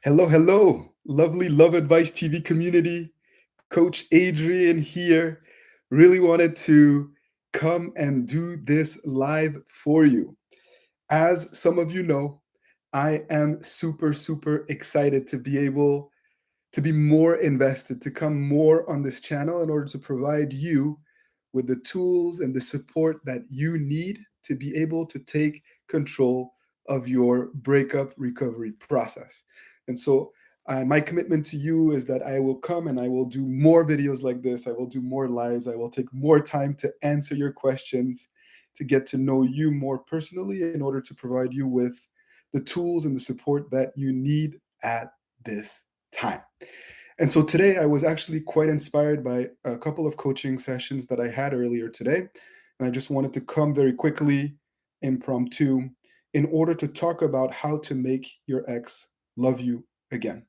Hello, hello, lovely Love Advice TV community. Coach Adrian here. Really wanted to come and do this live for you. As some of you know, I am super, super excited to be able to be more invested, to come more on this channel in order to provide you with the tools and the support that you need to be able to take control of your breakup recovery process. And so, my commitment to you is that I will come and I will do more videos like this. I will do more lives. I will take more time to answer your questions, to get to know you more personally in order to provide you with the tools and the support that you need at this time. And so today I was actually quite inspired by a couple of coaching sessions that I had earlier today. And I just wanted to come very quickly, impromptu, in order to talk about how to make your ex love you again.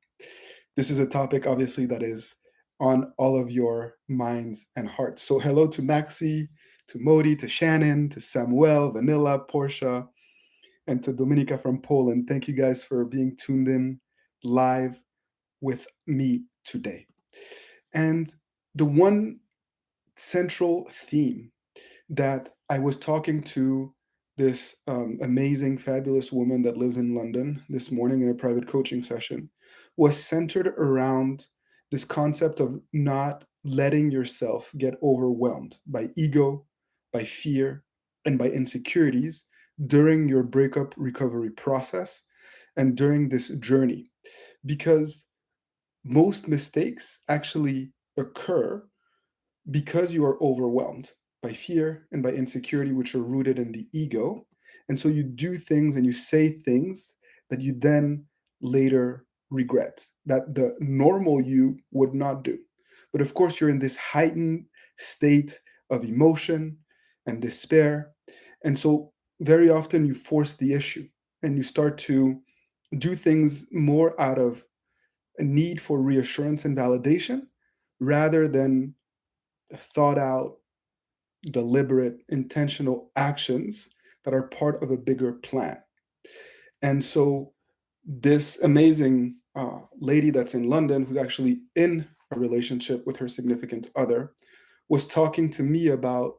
This is a topic, obviously, that is on all of your minds and hearts. So, hello to Maxi, to Modi, to Shannon, to Samuel, Vanilla, Portia, and to Dominika from Poland. Thank you guys for being tuned in live with me today. And the one central theme that I was talking to this amazing, fabulous woman that lives in London this morning in a private coaching session was centered around this concept of not letting yourself get overwhelmed by ego, by fear, and by insecurities during your breakup recovery process and during this journey. Because most mistakes actually occur because you are overwhelmed by fear and by insecurity, which are rooted in the ego. And so you do things and you say things that you then later regret, that the normal you would not do. But of course, you're in this heightened state of emotion and despair. And so very often you force the issue and you start to do things more out of a need for reassurance and validation rather than thought out, deliberate, intentional actions that are part of a bigger plan. And so, this amazing lady that's in London, who's actually in a relationship with her significant other, was talking to me about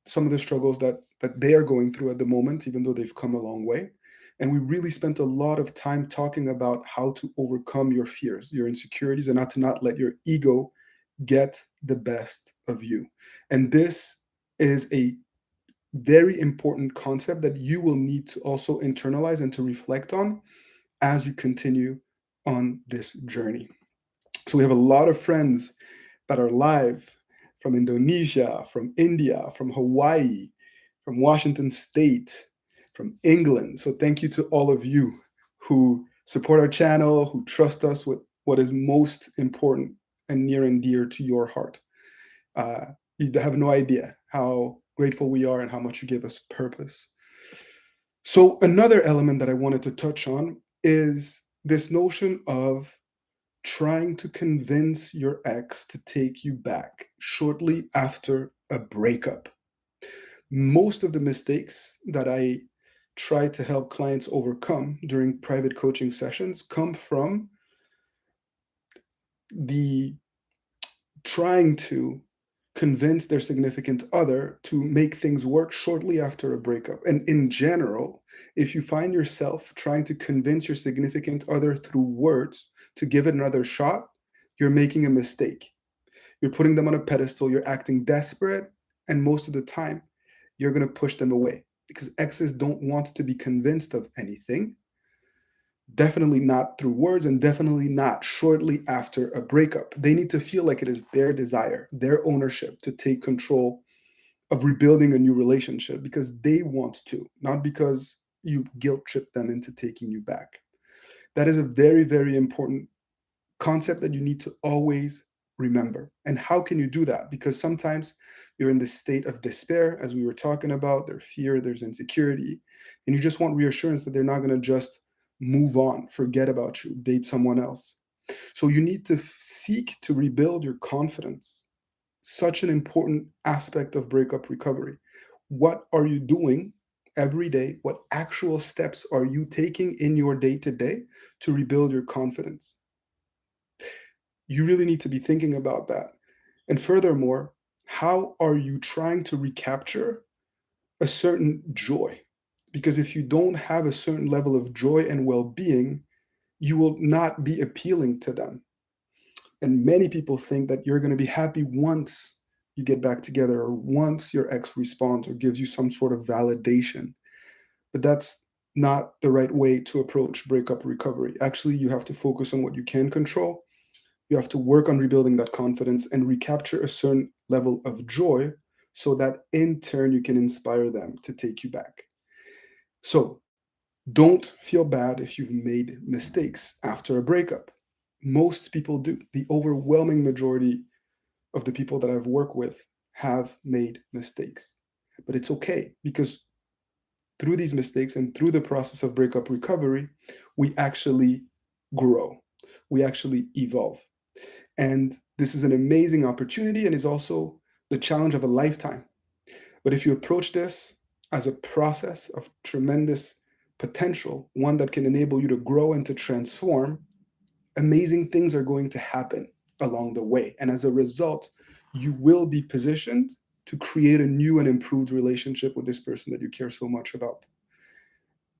some of the struggles that they are going through at the moment, even though they've come a long way. And we really spent a lot of time talking about how to overcome your fears, your insecurities, and how to not let your ego get the best of you. And this is a very important concept that you will need to also internalize and to reflect on as you continue on this journey. So we have a lot of friends that are live from Indonesia, from India, from Hawaii, from Washington State, from England. So thank you to all of you who support our channel, who trust us with what is most important and near and dear to your heart. Uh, you have no idea how grateful we are and how much you give us purpose. So, another element that I wanted to touch on is this notion of trying to convince your ex to take you back shortly after a breakup. Most of the mistakes that I try to help clients overcome during private coaching sessions come from the trying to convince their significant other to make things work shortly after a breakup. And in general, if you find yourself trying to convince your significant other through words to give it another shot, you're making a mistake. You're putting them on a pedestal, you're acting desperate, and most of the time, you're going to push them away because exes don't want to be convinced of anything. Definitely not through words, and definitely not shortly after a breakup. They need to feel like it is their desire, their ownership to take control of rebuilding a new relationship because they want to, not because you guilt trip them into taking you back. That is a very, very important concept that you need to always remember. And how can you do that? Because sometimes you're in this state of despair, as we were talking about, there's fear, there's insecurity, and you just want reassurance that they're not going to just move on, forget about you, date someone else. So you need to seek to rebuild your confidence. Such an important aspect of breakup recovery. What are you doing every day? What actual steps are you taking in your day to day to rebuild your confidence? You really need to be thinking about that. And furthermore, how are you trying to recapture a certain joy? Because if you don't have a certain level of joy and well being, you will not be appealing to them. And many people think that you're going to be happy once you get back together or once your ex responds or gives you some sort of validation. But that's not the right way to approach breakup recovery. Actually, you have to focus on what you can control. You have to work on rebuilding that confidence and recapture a certain level of joy so that in turn you can inspire them to take you back. So don't feel bad if you've made mistakes after a breakup. Most people do. The overwhelming majority of the people that I've worked with have made mistakes. But it's okay because through these mistakes and through the process of breakup recovery, we actually grow, we actually evolve. And this is an amazing opportunity and is also the challenge of a lifetime. But if you approach this as a process of tremendous potential, one that can enable you to grow and to transform, amazing things are going to happen along the way. And as a result, you will be positioned to create a new and improved relationship with this person that you care so much about.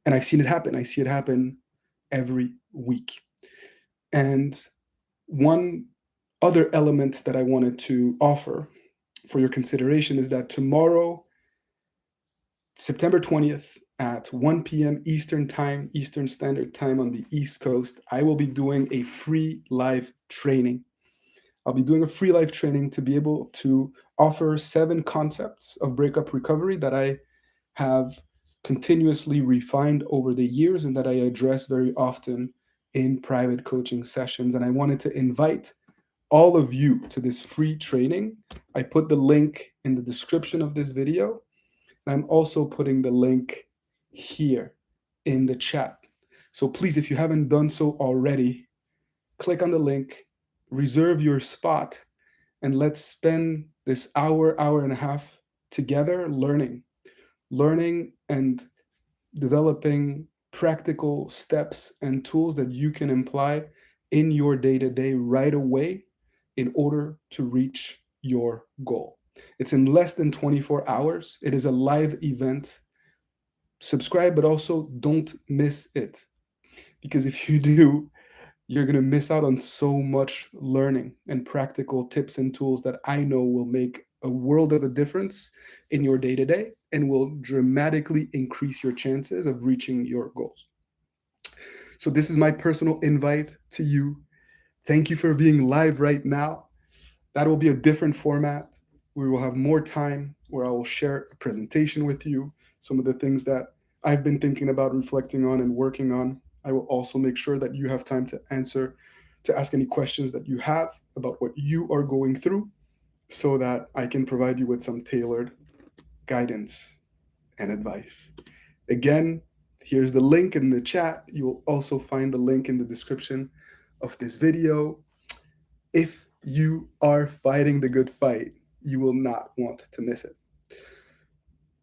And I've seen it happen. I see it happen every week. And one other element that I wanted to offer for your consideration is that tomorrow, September 20th at 1 p.m. Eastern Time, Eastern Standard Time on the East Coast, I will be doing a free live training. I'll be doing a free live training to be able to offer 7 concepts of breakup recovery that I have continuously refined over the years and that I address very often in private coaching sessions. And I wanted to invite all of you to this free training. I put the link in the description of this video, and I'm also putting the link here in the chat. So please, if you haven't done so already, click on the link, reserve your spot, and let's spend this hour, hour and a half together learning and developing practical steps and tools that you can apply in your day to day right away in order to reach your goal. It's in less than 24 hours. It is a live event. Subscribe, but also don't miss it. Because if you do, you're going to miss out on so much learning and practical tips and tools that I know will make a world of a difference in your day to day and will dramatically increase your chances of reaching your goals. So, this is my personal invite to you. Thank you for being live right now. That will be a different format. We will have more time where I will share a presentation with you, some of the things that I've been thinking about, reflecting on, and working on. I will also make sure that you have time to ask any questions that you have about what you are going through so that I can provide you with some tailored guidance and advice. Again, here's the link in the chat. You will also find the link in the description of this video. If you are fighting the good fight, you will not want to miss it.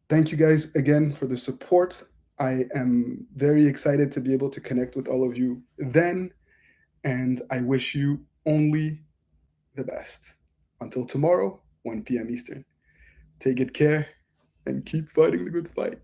Thank you guys again for the support. I am very excited to be able to connect with all of you then, and I wish you only the best. Until tomorrow, 1 p.m. Eastern. Take good care and keep fighting the good fight.